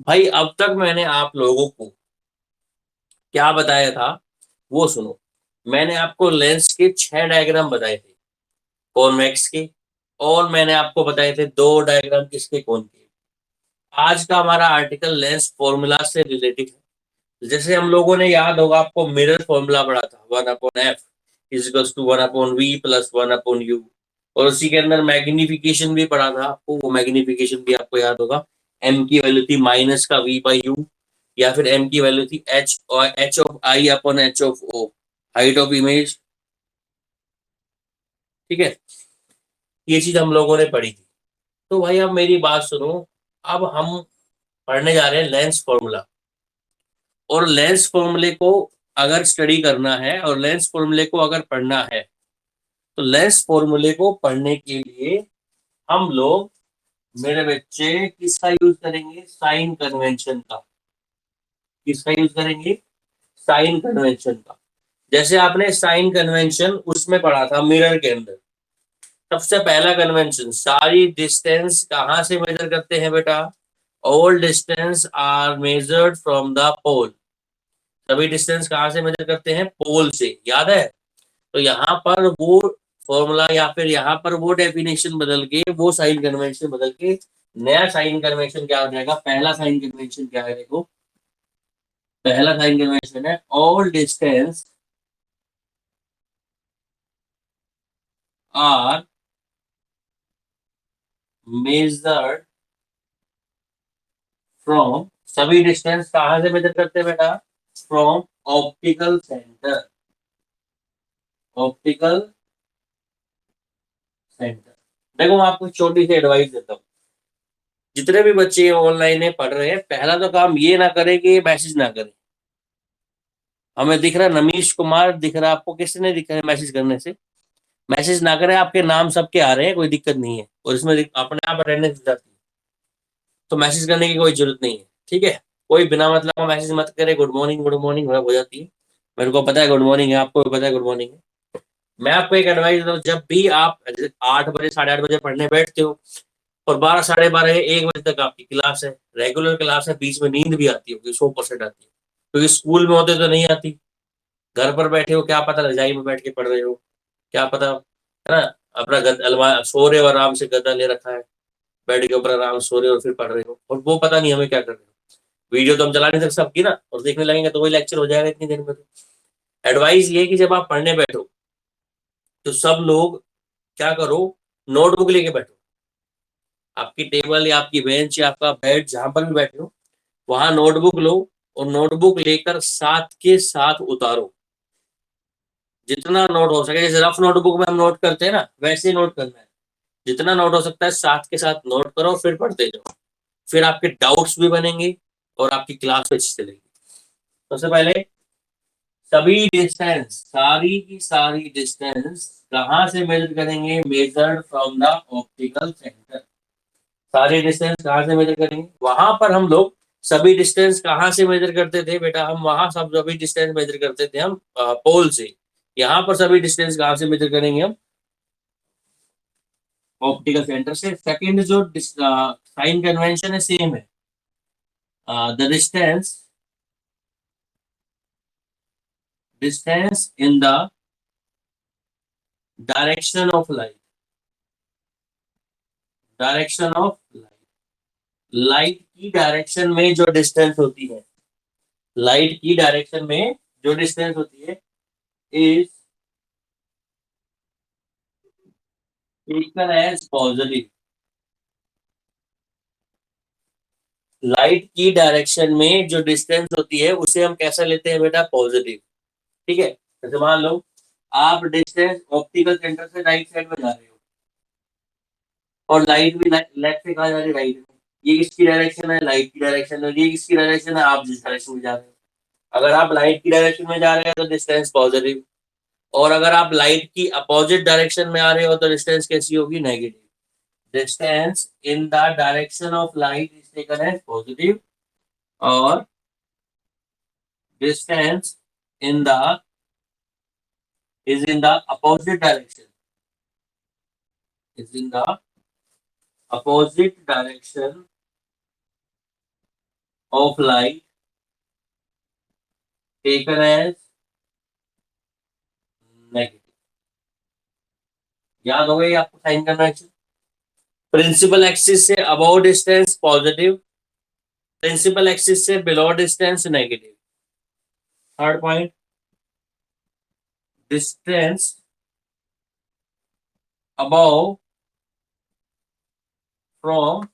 भाई अब तक मैंने आप लोगों को क्या बताया था वो सुनो। मैंने आपको लेंस के 6 डायग्राम बताए थे कॉन्वेक्स के, और मैंने आपको बताए थे 2 डायग्राम किसके, कौन के। आज का हमारा आर्टिकल लेंस फॉर्मूला से रिलेटेड है। जैसे हम लोगों ने, याद होगा आपको, मिरर फॉर्मूला पढ़ा था, 1/f is to 1/v plus 1/u। और उसी के अंदर मैग्निफिकेशन भी पढ़ा था आपको, वो मैग्निफिकेशन भी आपको याद होगा। m की वैल्यू थी माइनस का v/u, या फिर m की वैल्यू थी h/i/h/o, हाइट ऑफ इमेज। ठीक है, ये चीज हम लोगों ने पढ़ी थी। तो भाई अब मेरी बात सुनो। अब हम पढ़ने जा रहे हैं लेंस फॉर्मूला। और लेंस फॉर्मूले को अगर स्टडी करना है और लेंस फॉर्मूले को अगर पढ़ना है, तो लेंस फॉर्मूले को पढ़ने के लिए हम लोग, मेरे बच्चे, किसका यूज करेंगे? साइन कन्वेंशन का। किसका यूज करेंगे? साइन कन्वेंशन का। जैसे आपने साइन कन्वेंशन उसमें पढ़ा था मिरर के अंदर। सबसे पहला कन्वेंशन, सारी डिस्टेंस कहां से मेजर करते हैं बेटा? All distance are measured from the pole. सभी डिस्टेंस कहां से मेजर करते हैं? पोल से, याद है? तो यहाँ पर वो फॉर्मूला या फिर यहाँ पर वो डेफिनेशन बदल के, वो साइन कन्वेंशन बदल के, नया साइन कन्वेंशन क्या हो जाएगा? पहला साइन कन्वेंशन क्या है देखो। पहला साइन कन्वेंशन है all distance are measured from. सभी डिस्टेंस कहां से मेजर करते हैं बेटा? From optical centre. Optical centre. देखो मैं आपको छोटी सी एडवाइस देता हूँ। जितने भी बच्चे ऑनलाइन में पढ़ रहे हैं, पहला तो काम ये ना करें कि मैसेज ना करें। हमें दिख रहा है नमीश कुमार दिख रहा है आपको, किसने दिखा है मैसेज करने से? मैसेज ना करें, आपके नाम सबके आ रहे हैं, कोई दिक्कत नहीं है, और इसमें अपने आप अटेंडेंस जाती है। तो मैसेज करने की कोई जरूरत नहीं है, ठीक है? कोई बिना मतलब का मैसेज मत करे। गुड मॉर्निंग हो जाती है। मेरे को पता है गुड मॉर्निंग है, आपको भी पता है गुड मॉर्निंग है। मैं आपको एक एडवाइस देता हूँ, जब भी आप 8 बजे 8:30 बजे पढ़ने बैठते हो, और 12 साढ़े 12 1 बजे तक आपकी क्लास है, रेगुलर क्लास है, बीच में नींद भी आती होगी, 100% आती है, क्योंकि स्कूल में होते तो नहीं आती। घर पर बैठे हो, क्या पता रजाई में बैठ के पढ़ रहे हो, क्या पता, है ना? अपना सो रहे हो, आराम से गद्दा ले रखा है, बेड के ऊपर आराम से सो रहे हो और फिर पढ़ रहे हो, और वो पता नहीं हमें क्या कर रहे हो। वीडियो तो हम चला नहीं सकते सबकी ना, और देखने लगेंगे तो वही लेक्चर हो जाएगा इतनी देर में। तो एडवाइस ये है कि जब आप पढ़ने बैठो, तो सब लोग क्या करो, नोटबुक लेके बैठो। आपकी टेबल या आपकी बेंच या आपका बेड जहां पर भी बैठे हो, वहां नोटबुक लो, और नोटबुक लेकर साथ के साथ उतारो। जितना नोट हो सके, जैसे रफ नोटबुक में हम नोट करते हैं ना, वैसे ही नोट करना है। जितना नोट हो सकता है साथ के साथ नोट करो, फिर पढ़ते जाओ। फिर आपके डाउट्स भी बनेंगे, और आपकी क्लास भी अच्छी चलेगी। सबसे पहले, सभी डिस्टेंस, सारी की सारी डिस्टेंस कहाँ से मेजर करेंगे? Measured from the optical centre. सारी डिस्टेंस कहाँ से मेजर करेंगे? वहां पर हम लोग सभी डिस्टेंस कहाँ से मेजर करते थे बेटा? हम वहां सब सभी डिस्टेंस मेजर करते थे हम पोल से। यहाँ पर सभी डिस्टेंस कहाँ से मेजर करेंगे हम? ऑप्टिकल सेंटर से। सेकंड जो साइन कन्वेंशन है, सेम है। The distance in the direction of light. Direction of light. Light की डायरेक्शन में जो डिस्टेंस होती है, लाइट की डायरेक्शन में जो डिस्टेंस होती है, is taken as positive. Light की डायरेक्शन में जो डिस्टेंस होती है, उसे हम कैसा लेते हैं बेटा? पॉजिटिव। ठीक है? जैसे मान लो आप डिस्टेंस ऑप्टिकल सेंटर से राइट साइड में जा रहे हो, और लाइट भी लेफ्ट से कहा जा रही है? राइट में। ये किसकी डायरेक्शन है? लाइट की डायरेक्शन है। ये किसकी डायरेक्शन है? आप जिस डायरेक्शन में जा रहे हो। अगर आप लाइट की डायरेक्शन में जा रहे हैं तो डिस्टेंस पॉजिटिव, और अगर आप लाइट की अपोजिट डायरेक्शन में आ रहे हो तो डिस्टेंस कैसी होगी? Negative. Distance in the direction of light is taken as positive, और distance in the is in the opposite direction, is in the opposite direction of light taken as negative. याद हो गई आपको साइन कन्वेंशन। प्रिंसिपल एक्सिस से above distance positive, principal axis से below distance negative. Third point, distance above from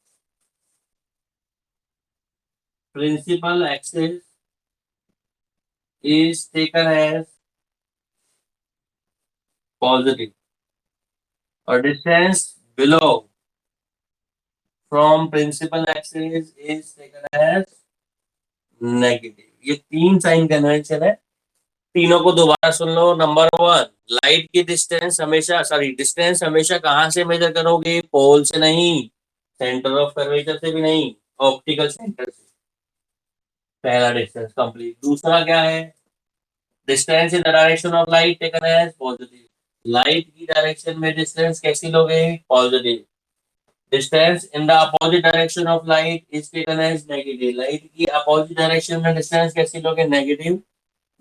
principal axis is taken as positive or distance below from principal axis is taken as negative। ये तीन sign convention है, तीनों को दोबारा सुन लो। Number one, light की distance हमेशा distance हमेशा कहां से मेजर करोगे? पोल से नहीं, सेंटर ऑफ कर्वेचर से भी नहीं, ऑप्टिकल सेंटर से। पहला डिस्टेंस कंप्लीट। दूसरा क्या है? Distance in the direction of light taken as positive. Light की डायरेक्शन में डिस्टेंस कैसी लोगे? Positive. Distance in the opposite direction of light is taken as negative. Light की अपोजिट डायरेक्शन में डिस्टेंस कैसी लोगे? Negative.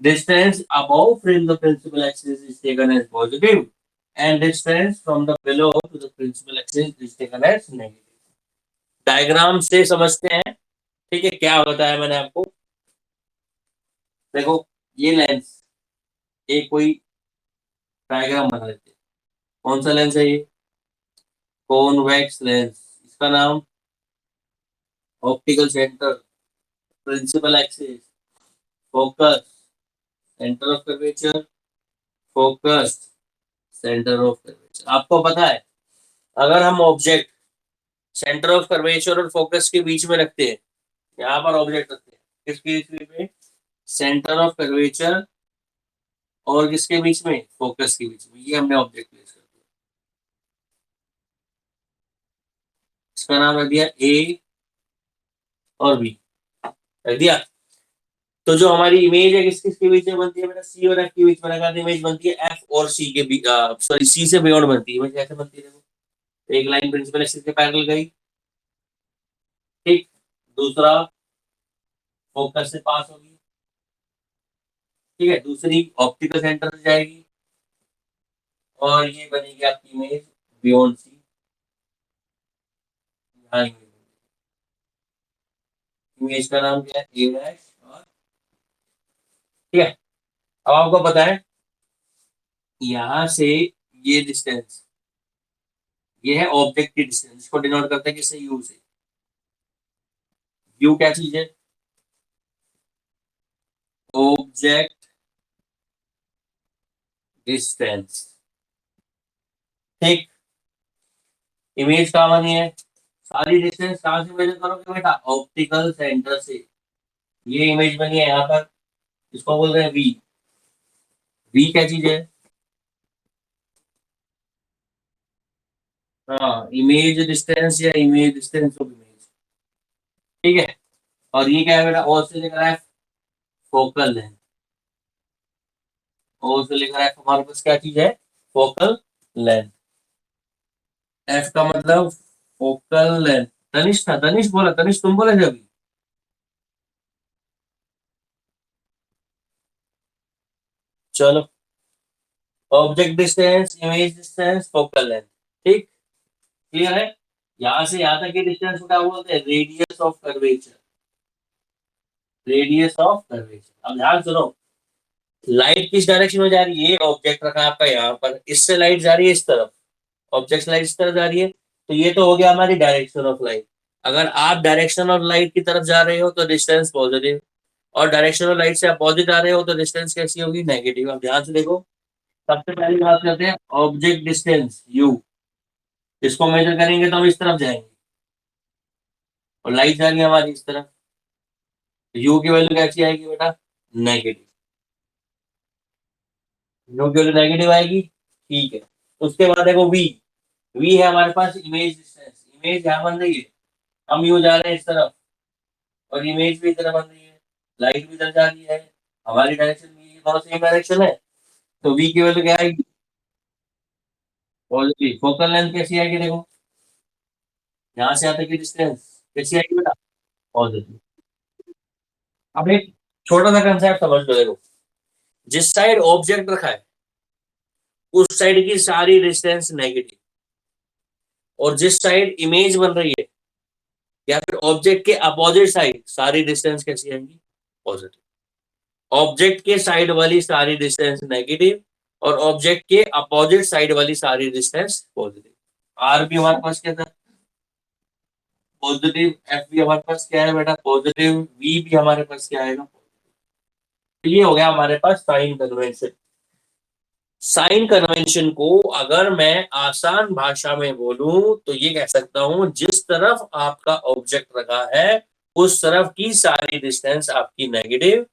Distance above from the principal axis is taken as positive and distance from the below to the principal axis is taken as negative। Diagram से समझते हैं, ठीक है? क्या बताया मैंने आपको? देखो, ये लेंस, एक कोई डायग्राम बना लेते हैं। कौन सा लेंस है ये? Convex lens. इसका नाम optical centre, principal axis, focus, centre of curvature, focus, centre of curvature. आपको पता है, अगर हम ऑब्जेक्ट सेंटर ऑफ कर्वेचर और फोकस के बीच में रखते हैं, यहाँ पर ऑब्जेक्ट रखते हैं, किसके बीच में? सेंटर ऑफ कर्वेचर और किसके बीच में? फोकस के बीच में। ये हमने ऑब्जेक्ट प्लेस कर दिया, इसका नाम रख दिया ए और बी, रख दिया। तो जो हमारी इमेज है किस किसके बीच में बनती है बेटा? सी और एफ के बीच में रखा इमेज बनती है। एफ और सी के बीच, सॉरी, सी से बियॉन्ड बनती है इमेज। कैसे बनती है? देखो, एक लाइन प्रिंसिपल एक्सिस के पैरेलल गई, ठीक। दूसरा फोकस से पास होगी, ठीक है। दूसरी ऑप्टिकल सेंटर से जाएगी और ये बनेगी आपकी इमेज बियॉन्ड सी। इमेज का नाम क्या है? ए डैश। और ठीक है, अब आपको पता है यहां से ये डिस्टेंस, ये है ऑब्जेक्ट की डिस्टेंस, इसको डिनोट करते हैं किससे? यू से। यू क्या चीज है? ऑब्जेक्ट डिस्टेंस, ठीक। इमेज कहाँ बनी है? सारी डिस्टेंस कहां से मेजर करोगे बेटा? ऑप्टिकल सेंटर से। ये इमेज बनी है यहाँ पर, इसको बोल रहे हैं वी। वी क्या चीज है? हाँ, इमेज डिस्टेंस या इमेज डिस्टेंस ऑफ इमेज, ठीक है। और ये क्या है बेटा? ओ से लेकर एफ, फोकल लेंथ। ओ से लेकर एफ हमारे पास क्या चीज है? Focal length. एफ का मतलब फोकल लेंथ। तनिष था, तनिष बोला, तनिष तुम बोले थे अभी। चलो, object distance, image distance, focal length, ठीक। क्लियर है? यहां से यहां तक की डिस्टेंस को क्या बोलते हैं? Radius of curvature. Radius of curvature. अब ध्यान सुनो, लाइट किस डायरेक्शन में जा रही है? ये ऑब्जेक्ट रखा है आपका यहाँ पर, इससे लाइट जा रही है इस तरफ, ऑब्जेक्ट लाइट इस तरफ जा रही है, तो ये तो हो गया हमारी डायरेक्शन ऑफ लाइट। अगर आप डायरेक्शन ऑफ लाइट की तरफ जा रहे हो तो डिस्टेंस पॉजिटिव, और डायरेक्शन ऑफ लाइट से अपोजिट आ रहे हो तो डिस्टेंस कैसी होगी? नेगेटिव। अब ध्यान से देखो, सबसे पहली बात करते हैं ऑब्जेक्ट डिस्टेंस यू। इसको मेजर करेंगे तो हम इस तरफ जाएंगे और लाइट जा रही है हमारी इस तरफ, यू की वैल्यू कैसी आएगी बेटा? नेगेटिव। यू की वैल्यू नेगेटिव आएगी, ठीक है। उसके बाद देखो वी। वी है हमारे पास इमेज डिस्टेंस। इमेज यहाँ बन रही है, हम यू जा रहे हैं इस तरफ और इमेज भी इधर बन रही है, लाइट भी इधर जा रही है, हमारी डायरेक्शन भी, ये दोनों सेम डायरेक्शन है, तो वी की वैल्यू क्या आएगी? पॉजिटिव। फोकल लेंथ कैसी आएगी? देखो, यहाँ से यहाँ तक की डिस्टेंस कैसी आएगी बेटा? पॉजिटिव। अब एक छोटा सा कंसेप्ट समझ लो, देखो जिस साइड ऑब्जेक्ट रखा है उस साइड की सारी डिस्टेंस नेगेटिव, और जिस साइड इमेज बन रही है या फिर ऑब्जेक्ट के अपोजिट साइड सारी डिस्टेंस कैसी आएंगी, पॉजिटिव। ऑब्जेक्ट के साइड वाली सारी डिस्टेंस नेगेटिव और ऑब्जेक्ट के अपोजिट साइड वाली सारी डिस्टेंस पॉजिटिव। आर भी हमारे पास क्या था, पॉजिटिव। एफ भी हमारे पास क्या है बेटा, पॉजिटिव। वी भी हमारे पास क्या आएगा, तो ये हो गया हमारे पास साइन कन्वेंशन। साइन कन्वेंशन को अगर मैं आसान भाषा में बोलूं तो ये कह सकता हूं, जिस तरफ आपका ऑब्जेक्ट रखा है उस तरफ की सारी डिस्टेंस आपकी नेगेटिव,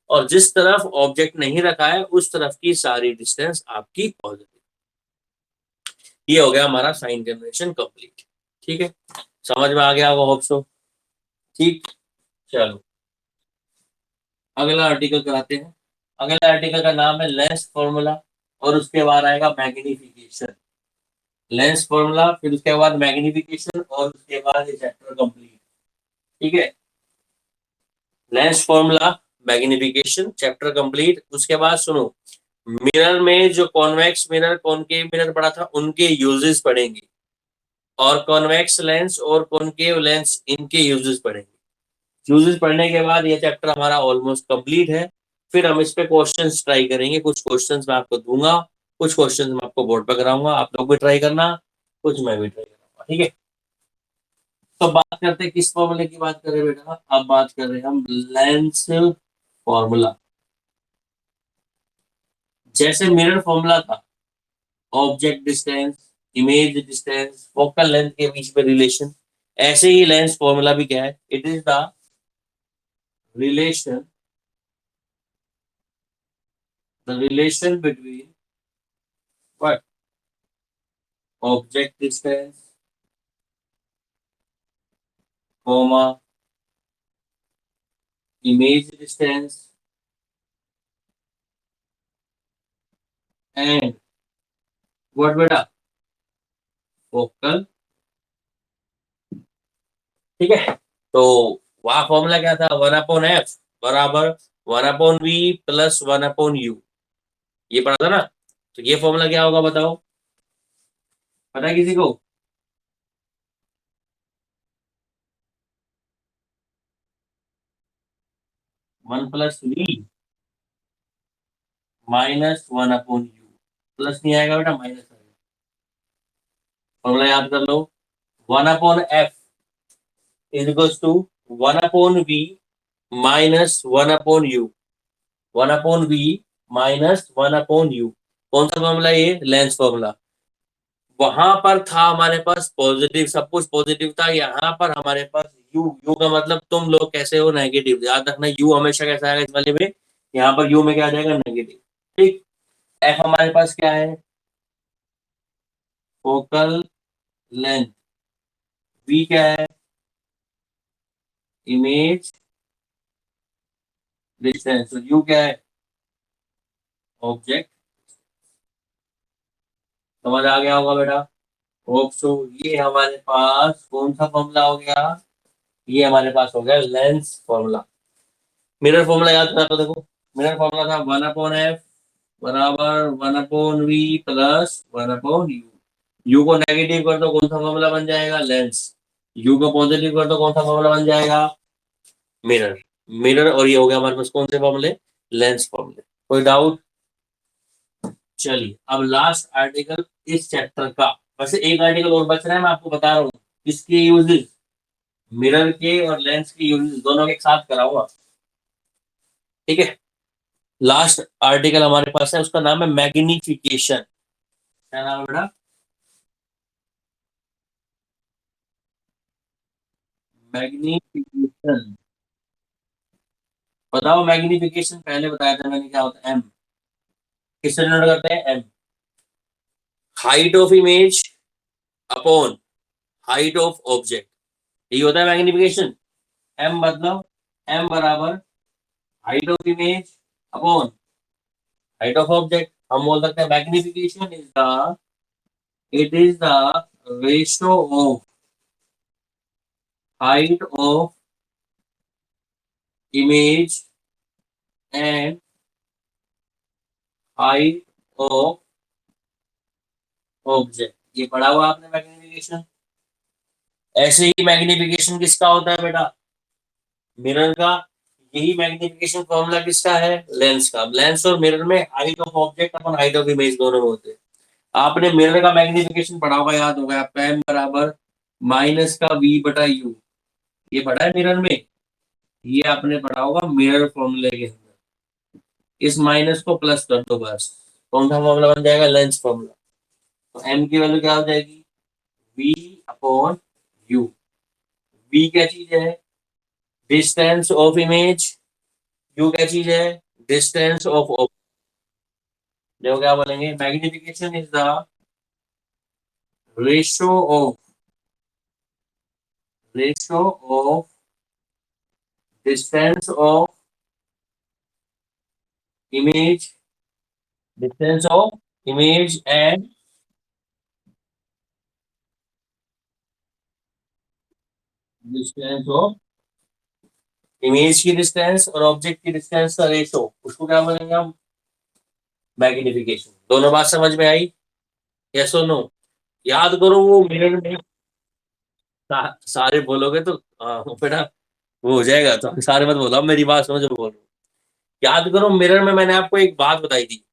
और जिस तरफ ऑब्जेक्ट नहीं रखा है उस तरफ की सारी डिस्टेंस आपकी पॉजिटिव। ये हो गया हमारा साइन कन्वेंशन कंप्लीट। ठीक है, समझ में आ गया होगा होप सो। ठीक, चलो अगला आर्टिकल कराते हैं। अगला आर्टिकल का नाम है लेंस फॉर्मूला, और उसके बाद आएगा मैग्निफिकेशन। लेंस फॉर्मूला, फिर उसके बाद मैग्निफिकेशन, और उसके बाद ये चैप्टर कंप्लीट। ठीक है, lens formula, magnification, chapter complete. उसके बाद सुनो, मिरर में जो कॉन्वेक्स मिरर कॉनकेव मिरर पढ़ा था उनके यूजेस पढ़ेंगे, और कॉन्वेक्स लेंस और कॉनकेव लेंस इनके यूजेस पढ़ेंगे। यूजेस पढ़ने के बाद ये चैप्टर हमारा ऑलमोस्ट कंप्लीट है। फिर हम इस पे क्वेश्चंस ट्राई करेंगे। कुछ क्वेश्चंस मैं आपको दूंगा, कुछ क्वेश्चंस मैं आपको बोर्ड पे कराऊंगा, आप लोग भी ट्राई करना, कुछ मैं भी ट्राई करूंगा। ठीक है, तो बात करते हैं किस फॉर्मूले की बात कर रहे हैं बेटा, अब बात कर रहे हैं हम लेंस फॉर्मूला। जैसे मिरर फॉर्मूला था, object distance, image distance, focal length के बीच में रिलेशन, ऐसे ही लेंस फॉर्मूला भी क्या है, it is the relation, the relation between what, object distance comma image distance and what बेटा, फोकल। ठीक है, तो वहां फॉर्मूला क्या था, 1/f बराबर 1/v प्लस 1/u, ये पढ़ा था ना। तो ये फॉर्मूला क्या होगा बताओ, पता है किसी को? 1 + v माइनस 1/u, प्लस नहीं आएगा बेटा, माइनस आएगा। फॉर्मूला याद कर लो, 1/f is equals to 1/v minus 1/u, 1/v minus 1/u। कौन सा फॉर्मूला, ये लेंस फॉर्मूला। वहां पर था हमारे पास पॉजिटिव, सब कुछ पॉजिटिव था, यहाँ पर हमारे पास यू, यू का मतलब तुम लोग कैसे हो, नेगेटिव। याद रखना यू हमेशा कैसा आएगा इस वाले में, यहाँ पर यू में क्या आ जाएगा, नेगेटिव। ठीक, एफ हमारे पास क्या है, फोकल लेंथ, वी क्या है, इमेज डिस्टेंस, यू क्या है, ऑब्जेक्ट। समझ आ गया होगा बेटा, होप सो। ये हमारे पास कौन सा फॉर्मूला हो गया, ये हमारे पास हो गया लेंस फॉर्मूला। मिरर फॉर्मूला याद करा तो देखो, मिरर फॉर्मूला था 1/f बराबर 1/v प्लस 1/u। यू को नेगेटिव कर दो, कौन सा फॉर्मूला बन जाएगा, लेंस। यू को पॉजिटिव कर दो, कौन सा फॉर्मूला बन जाएगा, मिरर। मिरर, और ये हो गया हमारे पास कौन से फॉर्मूले, लेंस फॉर्मूले। कोई डाउट? चलिए अब लास्ट आर्टिकल इस चैप्टर का, वैसे एक आर्टिकल और बच रहा है, मैं आपको बता रहा हूँ इसके यूजेस, मिरर के और लेंस के यूजेस दोनों के साथ कराऊंगा। ठीक है, लास्ट आर्टिकल हमारे पास है, उसका नाम है मैग्निफिकेशन। क्या नाम है बेटा, मैग्निफिकेशन। बताओ मैग्निफिकेशन पहले बताया था मैंने, क्या होता है, एम। किससे डिनोट करते हैं, M, height of image upon height of object, यही होता है मैग्निफिकेशन। एम मतलब, एम बराबर height of image upon height of object. हम बोल सकते हैं magnification is the, it is the ratio of height of image and height of object, ये पढ़ा हुआ आपने मैग्निफिकेशन। ऐसे ही मैग्निफिकेशन किसका होता है बेटा, मिरर का। यही मैग्निफिकेशन फॉर्मूला किसका है, लेंस का। लेंस और मिरर में height of object upon height of image दोनों में होते हैं। आपने मिरर का मैग्निफिकेशन पढ़ा होगा, याद होगा आपका, एम बराबर माइनस का वी बटा यू, ये पढ़ा है मिरर में। ये आपने पढ़ा होगा मिरर फॉर्मूले के अंदर। इस माइनस को प्लस कर दो बस, कौन सा फॉर्मूला बन जाएगा, लेंस फॉर्मूला। तो एम की वैल्यू क्या हो जाएगी, वी अपॉन यू। वी क्या चीज है, डिस्टेंस ऑफ इमेज। यू क्या चीज है, डिस्टेंस ऑफ ऑब्जेक्ट। देखो क्या बोलेंगे, magnification is the ratio of ratio of distance of image, distance of image and distance of image की डिस्टेंस और ऑब्जेक्ट की डिस्टेंस का रेशो, उसको क्या बोलेंगे हम, मैग्निफिकेशन। दोनों बात समझ में आई, यस और नो। याद करो वो मिरर में सारे बोलोगे तो बेटा वो हो जाएगा, तो सारे मत बोलो, अब मेरी बात समझो बोल रहा हूँ। याद करो मिरर में मैंने आपको एक बात बताई थी,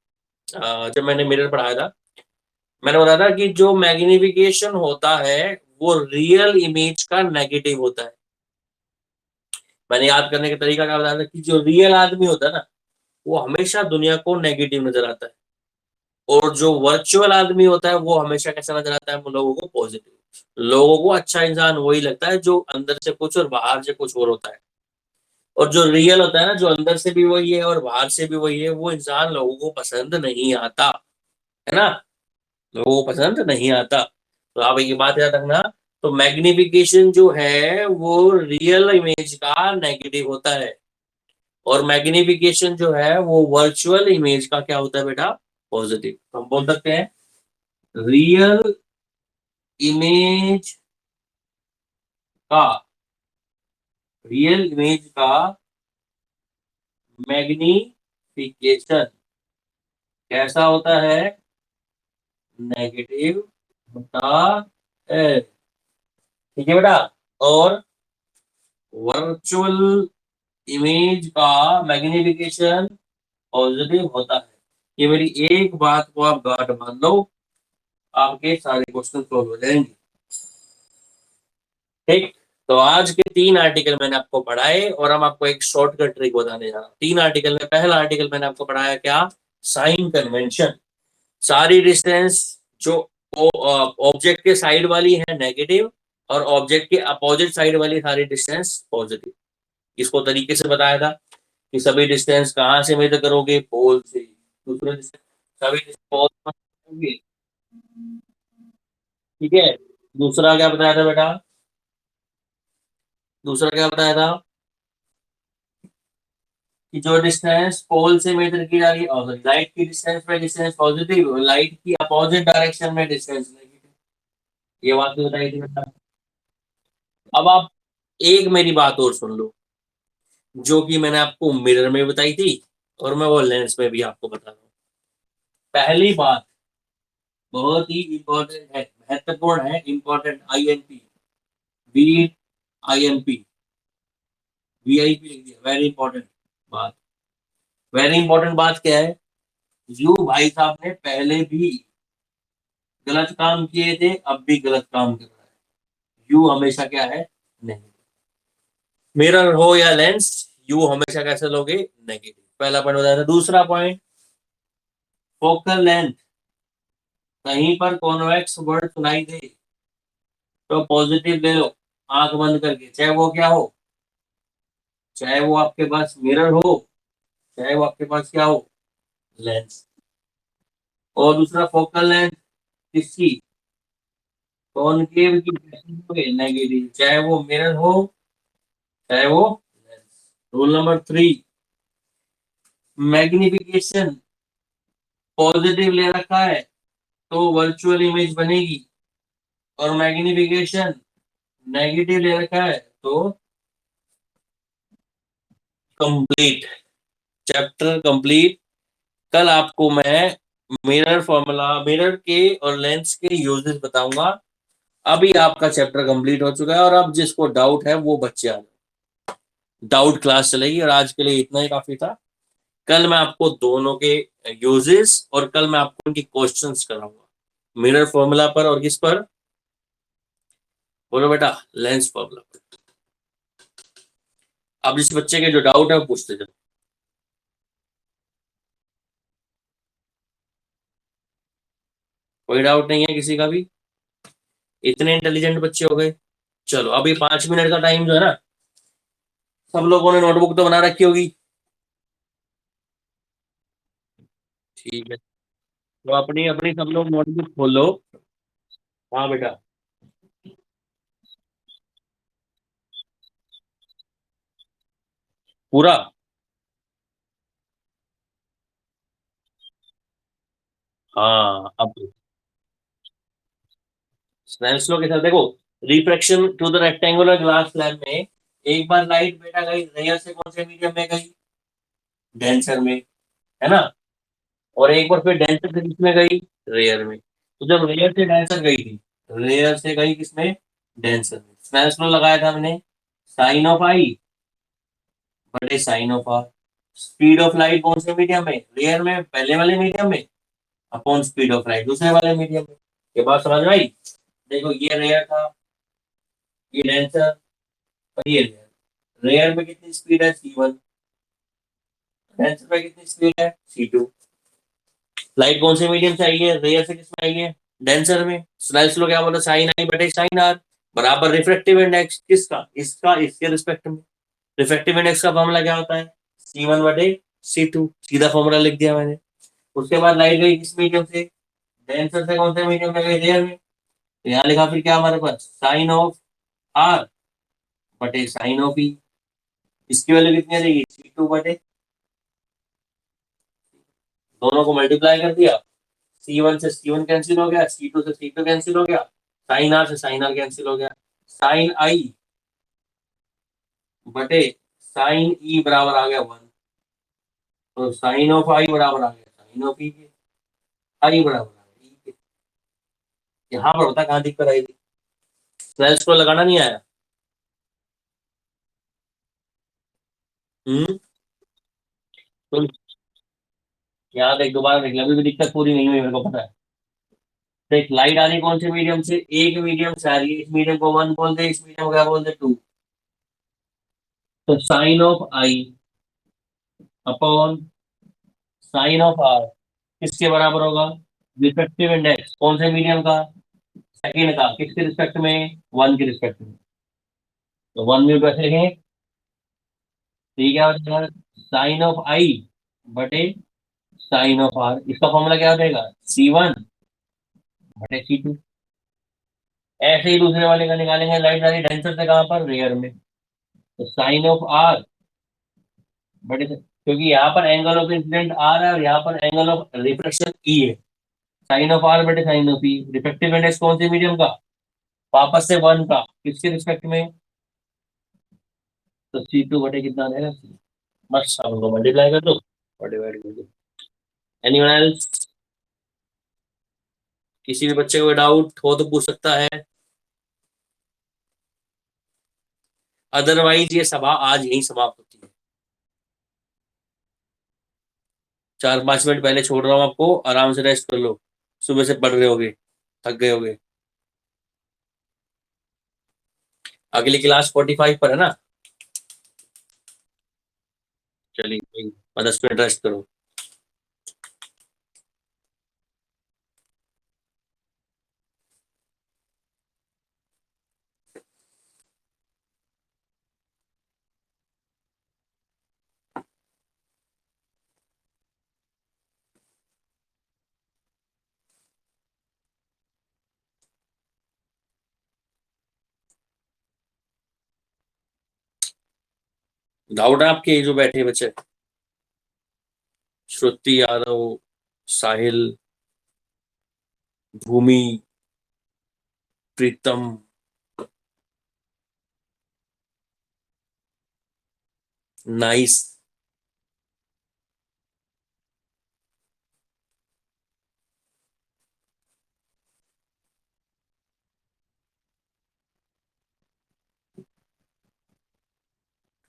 जब मैंने मिरर पढ़ाया था, मैंने बताया था कि जो मैग्निफिकेशन होता है वो रियल इमेज का नेगेटिव होता है। मैंने याद करने का तरीका क्या बताया था कि जो रियल आदमी होता है ना, वो हमेशा दुनिया को नेगेटिव नजर आता है, और जो वर्चुअल आदमी होता है वो हमेशा कैसा नजर आता है, वो लोगों को पॉजिटिव। लोगों को अच्छा इंसान वही लगता है जो अंदर से कुछ और बाहर से कुछ और होता है। और जो रियल होता है ना, जो अंदर से भी वही है और बाहर से भी वही है, वो इंसान लोगों को पसंद नहीं आता, है ना, लोगों को पसंद नहीं आता। तो आप ये बात याद रखना। तो मैग्निफिकेशन जो है वो रियल इमेज का नेगेटिव होता है, और मैग्निफिकेशन जो है वो वर्चुअल इमेज का क्या होता है बेटा, पॉजिटिव। तो हम बोल सकते हैं रियल इमेज का रियल इमेज का मैग्निफिकेशन कैसा होता है, नेगेटिव होता है। ठीक है बेटा। और वर्चुअल इमेज का मैग्निफिकेशन पॉजिटिव होता है। ये मेरी एक बात को आप गांठ बांध लो, आपके सारे क्वेश्चन सॉल्व हो जाएंगे। ठीक। तो आज के 3 आर्टिकल मैंने आपको पढ़ाए, और हम आपको एक शॉर्टकट ट्रिक बताने जा रहा हूँ। 3 आर्टिकल में पहला आर्टिकल मैंने आपको पढ़ाया क्या, साइन कन्वेंशन। सारी डिस्टेंस जो ऑब्जेक्ट के साइड वाली है नेगेटिव, और ऑब्जेक्ट के अपोजिट साइड वाली सारी डिस्टेंस पॉजिटिव। इसको तरीके से बताया था कि सभी डिस्टेंस कहाँ से मेजर करोगे, पोल से। दूसरे डिस्टेंस सभी पोल से, ठीक है। दूसरा क्या बताया था बेटा, दूसरा क्या बताया था कि जो डिस्टेंस पोल से मेजर की जा रही है, और लाइट की डिस्टेंस में डिस्टेंस पॉजिटिव, लाइट की अपोजिट डायरेक्शन में डिस्टेंस नेगेटिव। ये बात भी बताई थी बेटा। अब आप एक मेरी बात और सुन लो, जो कि मैंने आपको मिरर में बताई थी, और मैं वो लेंस में भी आपको बता रहा हूँ। पहली बात बहुत ही इंपॉर्टेंट है, महत्वपूर्ण है, important, INP, B IMP, VIP लिख दिया, वेरी इंपॉर्टेंट बात। वेरी इंपॉर्टेंट बात क्या है, यू भाई साहब ने पहले भी गलत काम किए थे, अब भी गलत काम कर रहा है। यू हमेशा क्या है, नहीं। मिरर हो या लेंस, यू हमेशा कैसे लोगे, नेगेटिव। पहला पॉइंट बताया था। दूसरा पॉइंट, फोकल लेंथ। कहीं पर कॉन्वेक्स वर्ड सुनाई दे तो पॉजिटिव ले लो, आंख बंद करके, चाहे वो क्या हो, चाहे वो आपके पास मिरर हो, चाहे वो आपके पास क्या हो, लेंस। और दूसरा फोकल लेंथ किसकी, कॉनकेव की, नेगेटिव, चाहे वो मिरर हो चाहे वो lens. Rule number 3, magnification positive ले रखा है तो वर्चुअल इमेज बनेगी, और मैग्निफिकेशन नेगेटिव ले रखा है तो कंप्लीट, चैप्टर कंप्लीट। कल आपको मैं मिरर फॉर्मूला, मिरर के और लेंस के यूजेस बताऊंगा। अभी आपका चैप्टर कंप्लीट हो चुका है और अब जिसको डाउट है वो बच्चे आ जाओ, डाउट क्लास चलेगी। और आज के लिए इतना ही काफी था। कल मैं आपको दोनों के यूजेस और कल मैं आपको उनकी क्वेश्चंस कराऊंगा, मिरर फॉर्मूला पर और किस पर, बोलो बेटा, लेंस फॉर्मूला पर। अब जिस बच्चे के जो डाउट है वो पूछते जाओ। कोई डाउट नहीं है किसी का भी? इतने इंटेलिजेंट बच्चे हो गए। चलो अभी 5 मिनट का टाइम जो है ना, सब लोगों ने नोटबुक तो बना रखी होगी। ठीक है, तो अपनी अपनी सब लोग नोटबुक खोलो। हाँ बेटा। पूरा? हाँ अब स्नेल्स लॉ के साथ देखो, refraction to the rectangular glass slab में एक बार लाइट बेटा गई रेयर से कौन से मीडियम में गई, डेंसर में, है ना। और एक बार फिर डेंसर से किसमें गई, रेयर में। तो जब रेयर से डेंसर गई थी, रेयर से गई किसमें, डेंसर में, स्नेल्स लॉ लगाया था हमने, साइन ऑफ आई बटे sine of R. Speed of light कौन से मीडियम में, रेयर में पहले वाले मीडियम में, अपॉन स्पीड ऑफ लाइट दूसरे वाले मीडियम में। ये बात समझ में आई? देखो ये रेयर था, ये डेंसर और ये रेयर। रेयर में कितनी स्पीड है, C1। डेंसर में कितनी स्पीड है, C2। लाइट कौन से मीडियम से आई है, रेयर से किसमें आई है, डेंसर में। स्नेल्स लो क्या बोला, साइन आई बटे साइन आर बराबर रिफ्रेक्टिव इंडेक्स किसका, इसका इसके रिस्पेक्ट में। रिफ्रेक्टिव इंडेक्स का फॉर्मूला क्या होता है, C1 बटे C2, सीधा फॉर्मूला लिख दिया मैंने। उसके बाद लाइट गई किस मीडियम से, डेंसर से कौन से मीडियम में गई, रेयर में। तो यहाँ लिखा फिर क्या हमारे पास, साइन ऑफ आर बटे साइन ऑफ ई। इसकी वैल्यू कितनी आ जाएगी, C2 बटे, दोनों को मल्टीप्लाई कर दिया। C1 से C1 कैंसिल हो गया, C2 से C2 कैंसिल हो गया, साइन आर से साइन आर कैंसिल हो गया। साइन आई बटे साइन ई बराबर आ गया 1। तो साइन ऑफ आई बराबर आ गया साइन ऑफ ई के, आई बराबर आ गया ई के। यहाँ पर बता कहाँ दिक्कत आई थी, स्नेल्स को लगाना नहीं आया। हम्म। तो यहाँ देख, दोबारा देख ले, अभी भी दिक्कत पूरी नहीं हुई, मेरे को पता है। देख, लाइट आ रही कौन से मीडियम से, एक मीडियम से आ रही है, इस मीडियम को 1 बोल दे, इस मीडियम को क्या बोल दे, 2। तो sine of I upon sine of R किसके बराबर होगा, रिफ्रेक्टिव इंडेक्स कौन से मीडियम का, सेकंड का, किसके रिस्पेक्ट में, 1 के रिस्पेक्ट में। तो 1 में कैसे लिखेंगे, तो ये क्या हो जाएगा, साइन ऑफ आई बटे साइन ऑफ आर। इसका फॉर्मूला क्या हो जाएगा, C1 बटे C2। ऐसे ही दूसरे वाले का निकालेंगे, लाइट सारी डेंसर से कहाँ पर, रेयर में। तो साइन ऑफ आर बटे, क्योंकि यहाँ पर एंगल ऑफ इंसिडेंट आर है और यहाँ पर एंगल ऑफ रिफ्लेक्शन ई है। साइन ऑफ आर बटे sine of E, reflective index कौन से मीडियम का, वापस से 1 का, किसके रिस्पेक्ट में, तो C2 बटे कितना आ जाएगा, बस अब उनको मल्टीप्लाई कर दो और डिवाइड कर दो। Anyone else? किसी भी बच्चे को डाउट हो तो पूछ सकता है, अदरवाइज ये सभा आज यहीं समाप्त होती है। 4-5 मिनट पहले छोड़ रहा हूँ आपको, आराम से रेस्ट कर लो, सुबह से पढ़ रहे होगे, थक गए होगे। अगली क्लास 45 पर है ना। चलिए 10 मिनट रेस्ट करो। डाउट है आपके जो बैठे बच्चे, श्रुति यादव, साहिल, भूमि, प्रीतम, नाइस।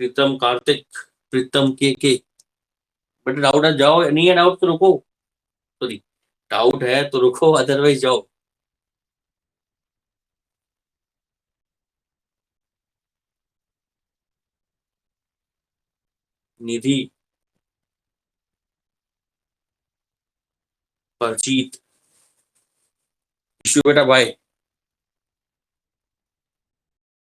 प्रीतम कार्तिक, प्रीतम के। बट डाउट है, जाओ, नहीं है डाउट तो रुको। सॉरी, डाउट है तो रुको, अदरवाइज जाओ। निधि, परजीत, विशु बेटा बाय।